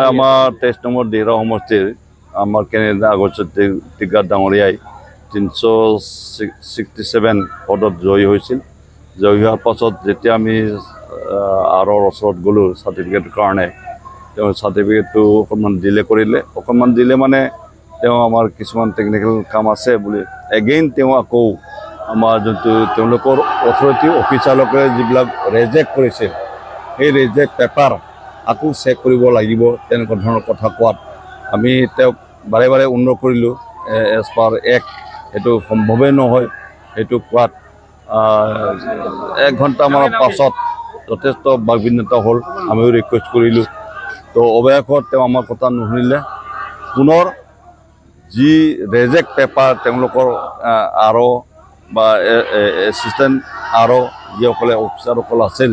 আমাৰ 23 নম্বৰ দিহৰা সমষ্টিৰ আমাৰ কেনেডা আগতে টিকাত ডাঙৰীয়াই 367 পদত জয়ী হৈছিল। জয়ী হোৱাৰ পাছত যেতিয়া আমি আৰু ওচৰত গ'লোঁ চাৰ্টিফিকেটৰ কাৰণে, তেওঁ চাৰ্টিফিকেটটো অকণমান ডিলে কৰিলে। অকণমান দিলে মানে তেওঁ আমাৰ কিছুমান টেকনিকেল কাম আছে বুলি এগেইন তেওঁ আকৌ আমাৰ যোনটো তেওঁলোকৰ অথৰিটি অফিচাৰলোকে যিবিলাক ৰেজেক্ট কৰিছিল সেই ৰেজেক্ট পেপাৰ আকৌ চেক কৰিব লাগিব তেনেকুৱা ধৰণৰ কথা কোৱাত আমি তেওঁক বাৰে বাৰে অনুৰোধ কৰিলোঁ। এজ পাৰ এক্ট সেইটো সম্ভৱেই নহয়। সেইটো কোৱাত 1 ঘণ্টামানৰ পাছত যথেষ্ট বাকবিন্যতা হ'ল। আমিও ৰিকুৱেষ্ট কৰিলোঁ, তো অৱশেষত তেওঁ আমাৰ কথা নুশুনিলে। পুনৰ যি ৰেজেক্ট পেপাৰ তেওঁলোকৰ আৰু বা এছিষ্টেণ্ট আৰু যিসকলে অফিচাৰসকল আছিল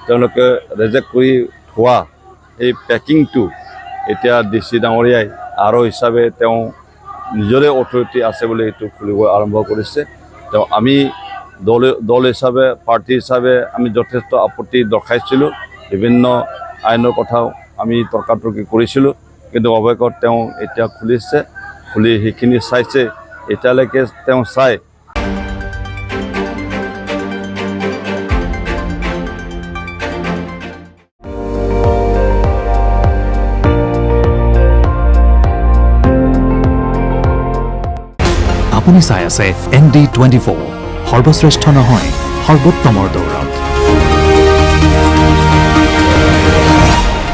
তেওঁলোকে ৰেজেক্ট কৰি থোৱা এই পেকিংটো এতিয়া DC ডাঙৰীয়াই আৰু হিচাপে তেওঁ নিজৰে অথৰিটি আছে বুলি এইটো খুলিব আৰম্ভ কৰিছে। তেওঁ আমি দল হিচাপে পাৰ্টি হিচাপে আমি যথেষ্ট আপত্তি দৰ্শাইছিলোঁ। বিভিন্ন আইনৰ কথাও আমি তৰ্কাতৰ্কি কৰিছিলোঁ, কিন্তু অৱশেষত তেওঁ এতিয়া খুলিছে, খুলি সেইখিনি চাইছে। এতিয়ালৈকে তেওঁ চাই আপুনি চাই আছে ND24, সৰ্বশ্ৰেষ্ঠ নহয় সৰ্বোত্তমৰ দৌৰ।